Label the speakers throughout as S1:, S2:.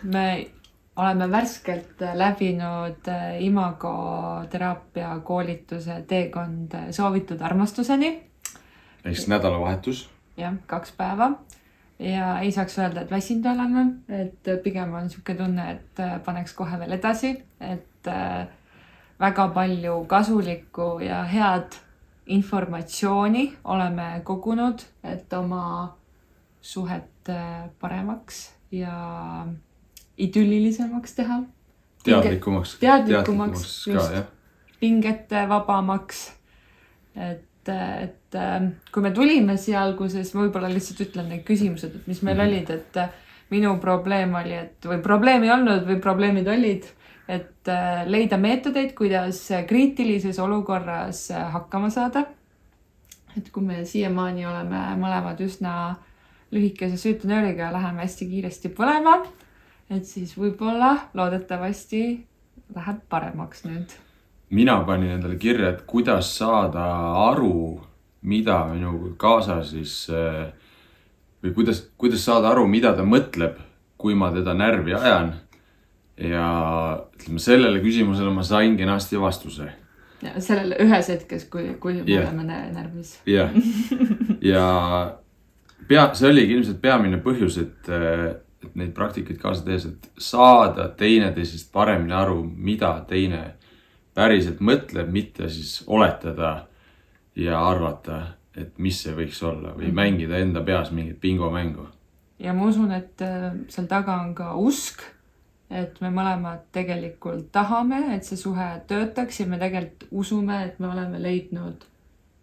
S1: me oleme värskelt läbinud imagoteraapia koolituse teekond soovitud armastuseni.
S2: Ehk nädalavahetus.
S1: Jah, 2 päeva. Ja ei saaks öelda, et väsinud oleme, et pigem on niisugune tunne, et paneks kohe veel edasi, et väga palju kasulikku ja head informatsiooni oleme kogunud, et oma suhet paremaks ja idüllilisemaks teha.
S2: Teadlikumaks
S1: Teadlikumaks
S2: ka, jah.
S1: Pingete vabamaks. Et kui me tulime siia alguses, võib-olla lihtsalt ütlen need küsimused, et mis meil olid, et minu probleem oli, või probleemi olnud või probleemid olid, et leida meetodeid, kuidas kriitilises olukorras hakkama saada. Et kui me siiamaani oleme mõlemad üsna lühikese süütenööriga, läheme hästi kiiresti põlema, et siis võib-olla loodetavasti läheb paremaks nüüd.
S2: Mina panin endale kirja, et kuidas saada aru, mida minu kaasa siis, või kuidas saada aru, mida ta mõtleb, kui ma teda närvi ajan. Ja ütleme, sellele küsimusele ma sain kenasti vastuse.
S1: Ja sellele ühes hetkes, kui me oleme närvis.
S2: Ja see oligi ilmselt peamine põhjus, et neid praktikaid kaasa tehes, et saada teineteisest paremini aru, mida teine päriselt mõtleb, mitte siis oletada ja arvata, et mis see võiks olla või mängida enda peas mingit bingomängu.
S1: Ja ma usun, et seal taga on ka usk, et me mõlemad tegelikult tahame, et see suhe töötaks ja me tegelikult usume, et me oleme leidnud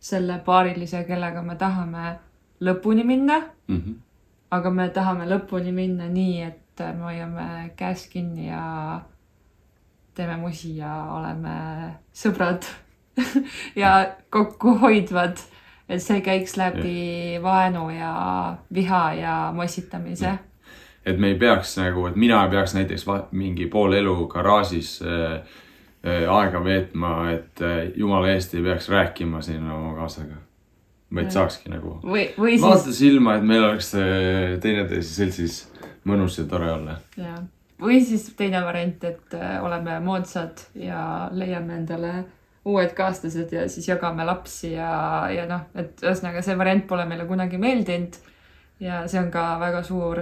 S1: selle paarilise, kellega me tahame lõpuni minna, aga me tahame lõpuni minna nii, et me hoiame käes kinni ja teeme musi ja oleme sõbrad ja kokku hoidvad, et see käiks läbi vaenu ja viha ja mossitamise.
S2: Et me ei peaks nagu, et mina ei peaks näiteks mingi pool elu garaažis aega veetma, et jumala eest ei peaks rääkima siin oma kaasaga. Vaid saakski nagu vaata silma, et meil oleks teineteise seltsis mõnus ja tore olla.
S1: Ja. Või siis teine variant, et oleme moodsad ja leiame endale uued kaaslased ja siis jagame lapsi ja et ühesõnaga see variant pole meile kunagi meeldinud ja see on ka väga suur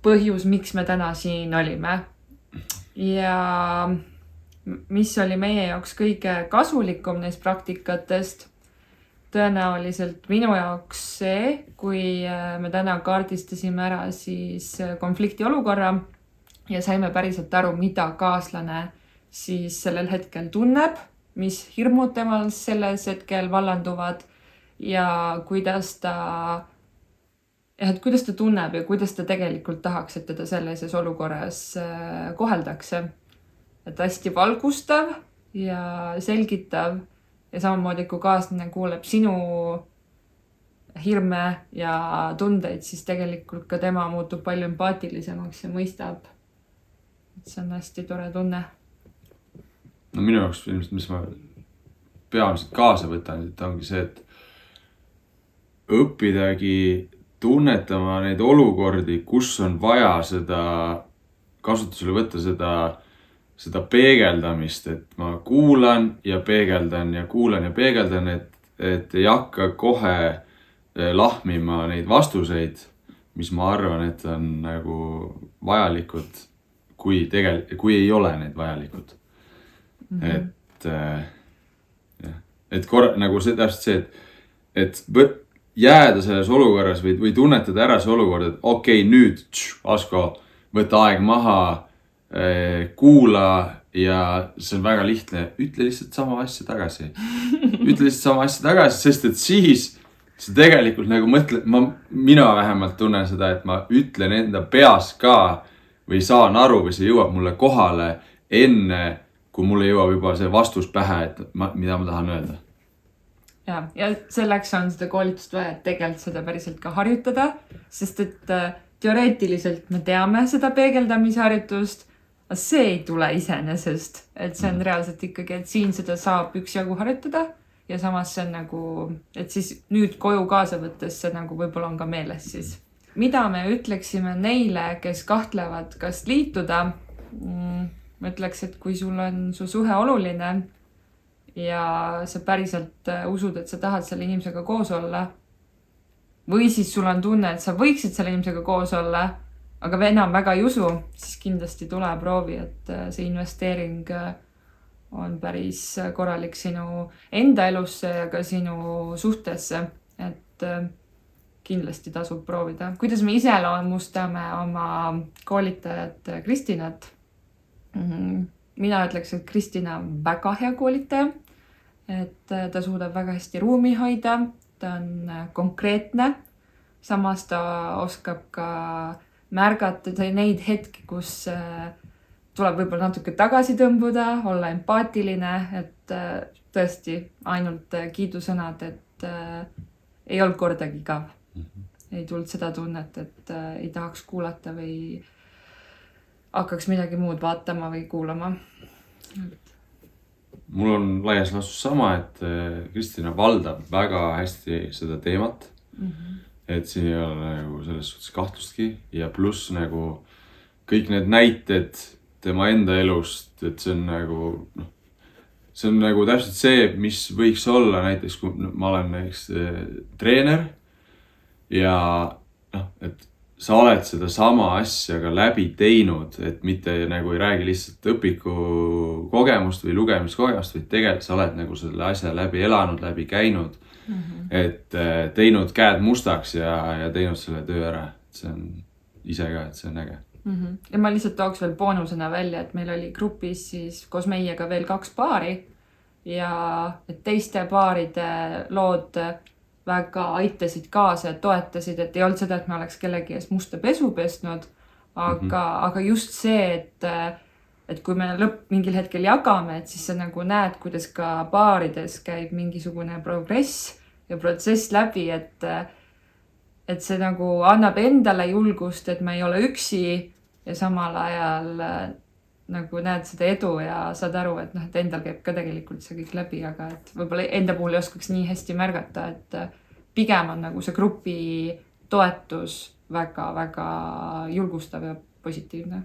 S1: põhjus, miks me täna siin olime. Ja mis oli meie jaoks kõige kasulikum neist praktikatest, tõenäoliselt minu jaoks see, kui me täna kaardistasime ära siis konflikti olukorra ja saime päriselt aru, mida kaaslane siis sellel hetkel tunneb, mis hirmud temal selles hetkel vallanduvad ja kuidas ta tunneb ja kuidas ta tegelikult tahaks, et teda sellises olukorras koheldakse. Et hästi valgustav ja selgitav ja samamoodi, kui kaaslane kuuleb sinu hirme ja tundeid, siis tegelikult ka tema muutub palju empaatilisemaks ja mõistab. Et see on hästi tore tunne.
S2: No minu jaoks ilmselt, mis ma peamiselt kaasa võtan, et ongi see, et õppidagi tunnetama neid olukordi, kus on vaja seda kasutusele võtta seda peegeldamist, et ma kuulan ja peegeldan ja kuulan ja peegeldan, et ei hakka kohe lahmima neid vastuseid, mis ma arvan, et on nagu vajalikud, kui ei ole need vajalikud. Nagu see täpselt see, et jääda selles olukorras või tunnetada ära see olukord, et okei, nüüd Asko, võta aeg maha, kuula ja see on väga lihtne, ütle lihtsalt sama asja tagasi. Sest et siis see tegelikult nagu mõtled, mina vähemalt tunnen seda, et ma ütlen enda peas ka või saan aru või see jõuab mulle kohale enne, kui mulle jõuab juba see vastus pähe, et mida ma tahan öelda.
S1: Ja selleks on seda koolitust vaja, et tegelikult seda päriselt ka harjutada, sest et teoreetiliselt me teame seda peegeldamise harjutust, aga see ei tule iseenesest, et see on reaalselt ikkagi, et siin seda saab üksjagu harjutada ja samas see on nagu, et siis nüüd koju kaasa võttes see nagu võib-olla on ka meeles siis. mida me ütleksime neile, kes kahtlevad, kas liituda? Ma ütleks, et kui sul on su suhe oluline ja sa päriselt usud, et sa tahad selle inimesega koos olla, või siis sul on tunne, et sa võiksid selle inimesega koos olla, aga enam väga ei usu, siis kindlasti tule proovi, et see investeering on päris korralik sinu enda elusse ja ka sinu suhtesse, et kindlasti tasub proovida. Kuidas me iseloomustame oma koolitajat Kristinat? Mina ütleks, et Kristina on väga hea koolitaja, et ta suudab väga hästi ruumi hoida, ta on konkreetne, samas ta oskab ka märgata neid hetki, kus tuleb võib-olla natuke tagasi tõmbuda, olla empaatiline, et tõesti ainult kiidusõnad, et ei olnud kordagi igav. Ei tulnud seda tunnet, et ei tahaks kuulata või hakkaks midagi muud vaatama või kuulama.
S2: Mul on laias laastus sama, et Kristina valdab väga hästi seda teemat. Et siin ei ole nagu selles suhtes kahtlustki ja pluss nagu kõik need näited tema enda elust, et see on nagu täpselt see, mis võiks olla näiteks, kui ma olen näiteks treener ja et sa oled seda sama asja ka läbi teinud, et mitte nagu ei räägi lihtsalt õpiku kogemust või lugemiskogemust, vaid tegelikult sa oled nagu selle asja läbi elanud, läbi käinud, et teinud käed mustaks ja teinud selle töö ära. See on ise ka, et see on äge.
S1: Ja ma lihtsalt tooks veel boonusena välja, et meil oli grupis siis koos meiega veel 2 paari ja et teiste paaride lood väga aitasid kaasa ja toetasid, et ei olnud seda, et me oleks kellegi ees musta pesu pesnud, aga just see, et kui me mingil hetkel jagame, et siis sa nagu näed, kuidas ka paarides käib mingisugune progress ja protsess läbi, et see nagu annab endale julgust, et me ei ole üksi ja samal ajal nagu näed seda edu ja saad aru, et et endal käib ka tegelikult see kõik läbi, aga et võib-olla enda puhul ei oskaks nii hästi märgata, et pigem on nagu see grupi toetus väga-väga julgustav ja positiivne.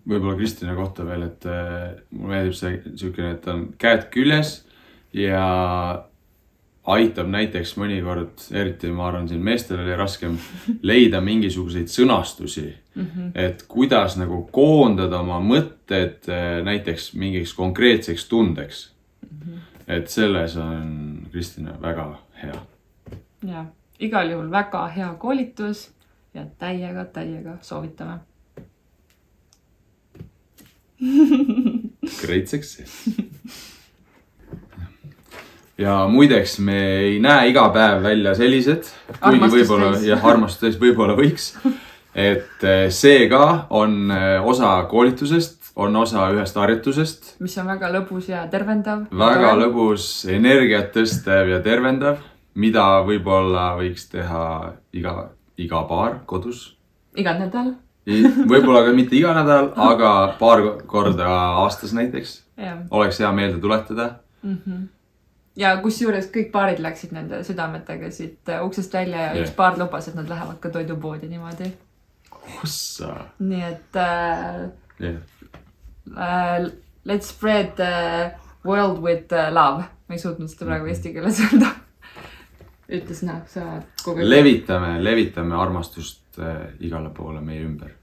S2: Võib-olla Kristina kohta veel, et mulle meeldib see selline, et on käed küljes ja aitab näiteks mõnikord, eriti ma arvan, siin meestel oli raskem leida mingisuguseid sõnastusi, et kuidas nagu koondada oma mõtted näiteks mingiks konkreetseks tundeks. Et selles on Kristina väga hea.
S1: Ja, igal juhul väga hea koolitus ja täiega soovitame.
S2: Great success. Ja muideks me ei näe iga päev välja sellised, kuigi võib-olla armastustes võib-olla võiks, et see ka on osa koolitusest, on osa ühest harjutusest.
S1: Mis on väga lõbus ja tervendav.
S2: Väga lõbus, energiat tõstev ja tervendav, mida võib-olla võiks teha iga paar kodus.
S1: Iga nädal.
S2: Võib-olla ka mitte iga nädal, aga paar korda aastas näiteks. Oleks hea meelde tuletada.
S1: Ja kus juures kõik paarid läksid nende südametega siit uksest välja ja üks paar lubas, et nad lähevad ka toidupoodi niimoodi.
S2: Ossa!
S1: Nii et let's spread the world with love. Ma ei suutnud seda praegu eesti keeles öelda. Ütles sa kogu aeg.
S2: Levitame armastust igale poole meie ümber.